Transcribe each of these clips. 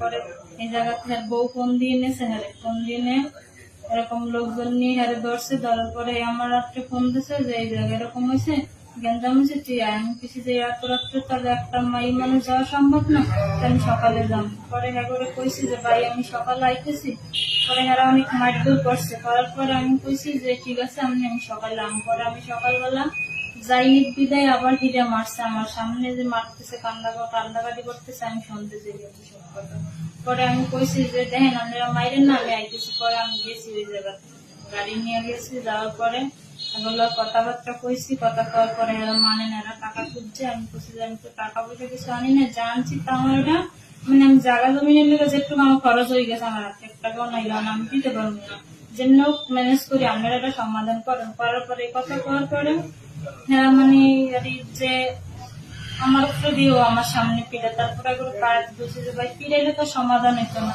পরে এই জায়গাতে বউ ফোন দিয়ে নিয়েছে, ফোন দিয়ে নিয়ে এরকম লোকজন নিয়ে ধরছে। ধরার পরে আমার রাত্রে ফোন দিছে যে এই জায়গায় এরকম হয়েছে, গেঞ্জাম হয়েছে, তুই আমি কিছু যে এত রাত্রে তাহলে একটা মাই মানুষ যাওয়া সম্ভব না, আমি সকালে যাম। পরে করে কইছি যে ভাই আমি সকালে আইতেছি। পরে এরা অনেক মারধর করছে, করার পরে আমি কইছি যে ঠিক আছে আমি সকালে আম। পরে আমি সকালবেলা যাই বিদায় আবার হিরে মারছে আমার সামনে, যে মারতেছে কান্দাকাটি করতেছে, আমি শুনতেছি সব কথা। পরে আমি কইছি যে দেখেন আপনারা মাইরেন না, আমি আইতেছি। পরে আমি গেছি ওই জায়গাতে, গাড়ি নিয়ে গেছি। যাওয়ার পরে এগুলো কথাবার্তা কইছি, কথা কওয়ার পরে এরা মানে না, এরা টাকা খুঁজছে। আমি কইছি যে আমি তো টাকা পয়সা কিছু আনি না, জানছি তা আমার এটা মানে আমি জায়গা জমিনের লেগে যেটুকু আমার খরচ হয়ে গেছে, আমার 1 টাকাও নাই, আমি দিতে পারবো না, যেন ম্যানেজ করি, আপনারা এটা সমাধান করেন। করার পরে কথা কওয়ার পরে হ্যাঁ মানে যে আমার উপরে দিয়েও আমার সামনে পিড়ে, তারপরে পাড়াতে বলছে যে ভাই পিড়াইলে তো সমাধান হইতো না,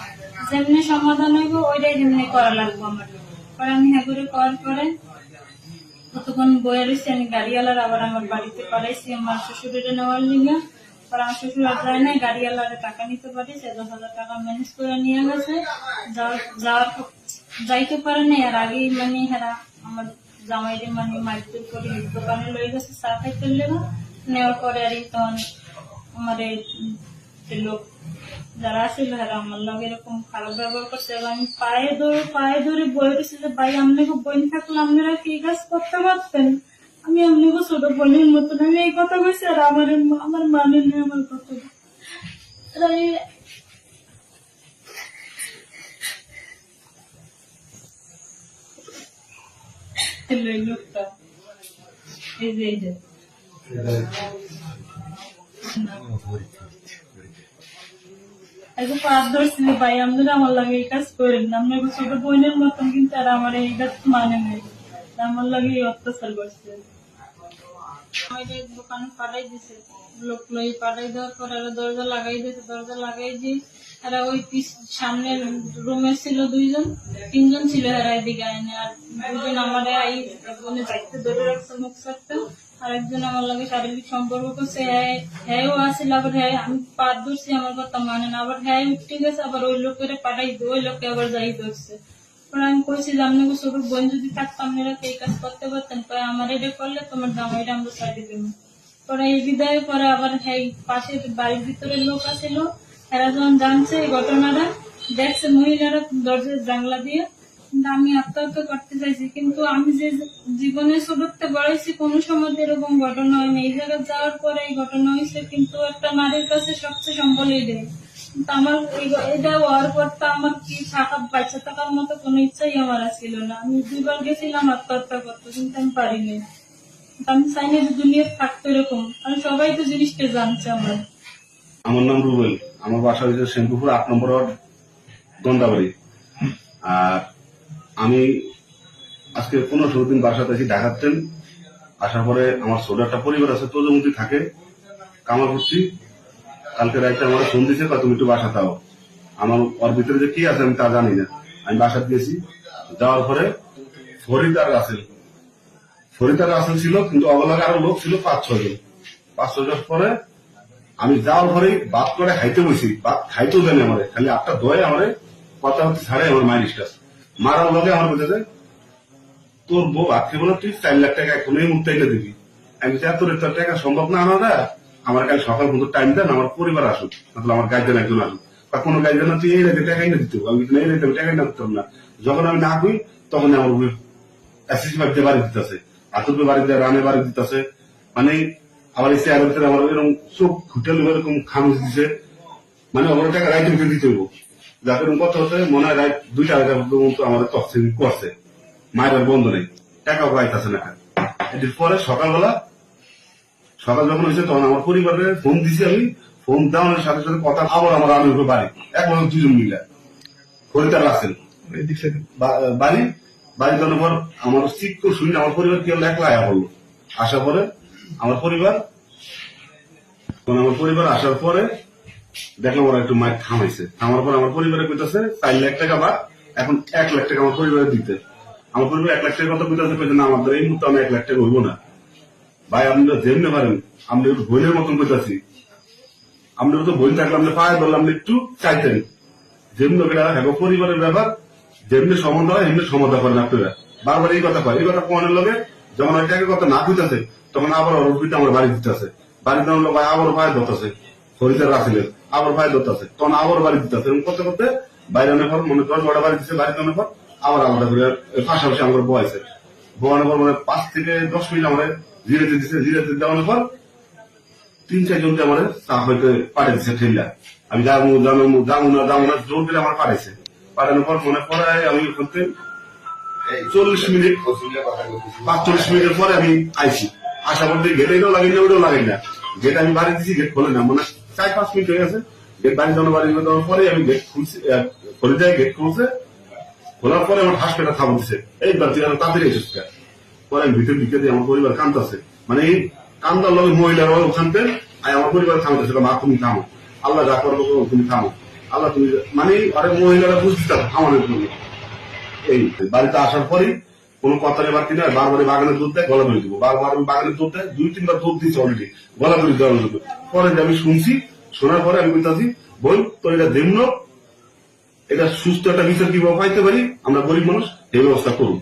যেমনি সমাধান হইব ওইটাই যেমনি করা লাগবো আমার। পরে আমি হ্যাঁ করে করার পরে কতক্ষণ বয়ে রয়েছি, আমি গাড়িওয়ালার আবার আমার বাড়িতে পাঠাইছি আমার শ্বশুরের নেওয়ার লিগে। পরে আমার শ্বশুর আর যায় নাই, গাড়িওয়ালারে টাকা নিতে পারিস, 10,000 টাকা ম্যানেজ করে নিয়ে গেছে। যাইতে পারে নাই, আর আগেই মানে হেরা আমার জামাইরে মানে মারধর করে দোকানে লয়ে গেছে চা খাইতে লেগে। নেওয়ার পরে আর তখন আমার লোক যারা আসছিল হেরা আমার লগে এরকম খারাপ ব্যবহার করছে। আমি পায়ে ধরে বয়ে রয়েছি যে ভাই আপনাকে বোন থাকলে আপনারা কি কাজ করতে পারতেন, আমি আপনাকে ছোট বোনের মতন, আমি এই কথা বলছি। আর আমার মানে নেই আমার কথা। লোকটা এই যে ভাই আপনারা আমার লাগে এই কাজ করেন না, আপনার ছোট বোনের মতন, কিন্তু আর আমার এই কাজ মানে নেই, আমার লাগে অত্যাচার করছে। দোকানে পাঠাই দিছে, লোক লই পাঠাই দেওয়ার পর এরা দরজা লাগাই দিয়েছে। দরজা লাগাই দিয়ে এরা ওই সামনের রুমে ছিল 3জন ছিল, এরা এদিকে আইনে। আর 2জন আমার একজনে যাইতে ধরে রাখছে মুখ সারতে, আর একজন আমার লাগে শারীরিক সম্পর্ক করছে। হ্যাঁও আসছিল, আবার হ্যাঁ আমি পা ধরছি, আমার কথা মানে না, আবার হ্যাঁ উঠে গেছে, আবার ওই লোকের পাঠাই ওই লোককে আবার যাই ধরছে। আমি কইছি যে আপনাকে ছোট বোন যদি থাকতো আপনারা এই কাজ করতে পারতেন, আমার এটা করলে তোমার জামাইটা আমরা সাইডে দেবো। পরে এই বিদায়ের পরে আবার হ্যাঁ পাশের বাড়ির ভিতরে লোক আছিল, এরা যখন জানছে এই ঘটনাটা, দেখছে মহিলারা দরজার জানলা দিয়ে। কিন্তু আমি আত্মহত্যা করতে চাইছি, কিন্তু আমি যে জীবনে ছোটতে বড়াইছি কোনো সময় এরকম ঘটনা হয়নি। এই জায়গায় যাওয়ার পরে এই ঘটনা হয়েছে, কিন্তু একটা নারীর কাছে সবচেয়ে সম্বলই দেয়। কিন্তু আমার এটা হওয়ার পর তো আমার কি বাচ্চা থাকার মতো কোনো ইচ্ছাই আমার ছিল না। আমি 2বার গেছিলাম আত্মহত্যা করতে, কিন্তু আমি পারিনি। আমি চাই না দুনিয়ার থাকতো এরকম, কারণ সবাই তো জিনিসটা জানছে। আমার নাম রুবেল, আমার বাসা হচ্ছে শ্যামপুকুর 8 নম্বর ওয়ার্ড, গন্দাবাড়ি। আর আমি আজকে 15-16 দিন বাসাতে আছি ঢাকাতেন। আসার পরে আমার ছোট একটা পরিবার আছে, তোজমতি থাকে, কামার করছি। কালকে রাইতে আমার ফোন দিছে, তুমি একটু বাসা দাও। আমার ওর ভিতরে যে কি আছে আমি তা জানি না। আমি বাসা দিয়েছি, যাওয়ার পরে ফরিদার রাসেল ছিল, কিন্তু অবলাগে আরো লোক ছিল 5-6 জন। 5-6 জন পরে আমি যাওয়ার পরে ভাত করে খাইতে বসি, ভাত খাইতেও জানি আমার খালি 8টা দয়ে আমার কথা হচ্ছে ছাড়ে আমার মাইলিশ কাজ মারার লগে আমার বলতে যায় তোর বউ ভাত খেয়ে বলে তুই 4 লাখ টাকা এখনই মুক্তি এনে দিবি। আমি তোর টাকা সম্ভব না আনাটা, আমার কাল সকাল পর্যন্ত টাইম দেন, আমার পরিবার আসুক, তাহলে আমার গার্জেন একজন আসুক, বা কোনো গার্জেন তুই এই রেখে টাকা এনে দিতে, আমি এই রেখে টাকা এনে দিতাম না। যখন আমি না কই তখন আমার অ্যাসিস্ট বাড়িতে বাড়ি দিতেছে, আতুর বাড়িতে রানে বাড়ি দিতেছে, মানে আবার এই চেয়ারের ভিতরে আমার এরকম চোখ হোটেল এরকম খামুচ দিছে, মানে আমার টাকা রাইতে ভিতরে দিতে হইব। যাতে কথা হচ্ছে মনে হয় রাত 2টা পর্যন্ত আমাদের তফসিল করছে, মায়ের বন্ধ নেই, টাকাও পাইতেছে না। এটির পরে সকাল যখন হয়েছে তখন আমার পরিবারের ফোন দিছি, আমি ফোন দেওয়ানোর সাথে সাথে কথা আবার আমার আমি বাড়ি একবার 2জন মিলে ফরিদার রাসেল বাড়ি দেওয়ার পর আমার শিক্ষক শুনি আমার পরিবার কি হলো, একলা আয়া বললো। আসার পরে আমার পরিবার আসার পরে দেখলাম ওরা একটু মায়ের থামাইছে, থামার পর আমার পরিবারে কইতেছে 4 লাখ টাকা বা এখন 1 লাখ টাকা আমার পরিবারে দিতে। আমার পরিবার 1 লাখ টাকার কথা কইতেছে না, আমাদের এই মুহূর্তে আমি 1 লাখ টাকা হইব না। ভাই আপনারা যেমনি পারেন, আমরা একটু বইনের মতন কইতেছি, আমরা তো বই থাকলে আপনি পায়ে ধরলে আপনি একটু চাইতেন, যেমন হ্যাঁ পরিবারের ব্যাপার যেমনি সম্বন্ধ হয় এমনি সমাধান করেন আপনারা বারবার এই কথা কয় এই কথা কোয়ানের লগে যখন ওইটাকে কথা না বুঝতেছে তখন আবার অরুপিতে আমার বাড়ি দিতে আছে বাড়ি দেওয়ার লোক আবার ভাই ধরতেছে হরিদার রাখছিলেন আবার ভাই ধরতেছে তখন আবার বাড়ি দিতে আছে এরকম করতে করতে বাইরে অনেক পর মনে করেন বড় বাড়ি দিচ্ছে বাড়ি দেওয়ার পর আবার আলাদা করে পাশাপাশি আমার বয়েছে বোয়ানোর পর মানে 5 থেকে 10 মিনিট আমার জিরাতে দিচ্ছে জিরাতে দেওয়ানোর পর 3-4 জনকে আমার চা হইতে পাঠিয়ে দিচ্ছে ঠেলা আমি যাবো না জোর দিলে আমার পাঠাইছে পাঠানোর পর মনে পড়ায় আমি করতে 40 মিনিট 45 মিনিটের পরে আমি আইছি আশা করতে গেট এটাও লাগেন না ওটাও লাগেন না গেট আমি বাড়ি দিচ্ছি গেট খোলে না মানে 4-5 মিনিট হয়ে গেছে গেট বাড়ি দেওয়ার পরে আমি গেট খুলছি খোলে যায় গেট খুলছে খোলার পরে আমার হাসপাতাল খাবার দিচ্ছে এইবার তুই তাড়াতাড়ি এসেছিস পরে আমি ভিতরে ঢুকে দিয়ে আমার পরিবার কান্দতেছে মানে এই কান্দার লগে মহিলারা ওখানতে আমার পরিবার থামতেছে মা তুমি থামো আল্লাহ যা করবো তুমি থামো আল্লাহ তুমি মানে আরে মহিলারা বুঝতে আমাদের জন্য এই বাড়িতে আসার পরই কোনো কথা নেই বাড়তি নয় বারবার বাগানের দুধ দেয় গলা ধরে দিব বারবার বাগানের দুধ দেয় 2-3 বার দুধ দিচ্ছে অলরেডি গলা ধরে দেওয়ার জন্য পরে আমি শুনছি শোনার পরে আমি বলতেছি বল তো এটা দেমন এটা সুস্থ একটা বিচার কিভাবে পাইতে পারি আমরা গরিব মানুষ এই ব্যবস্থা করুন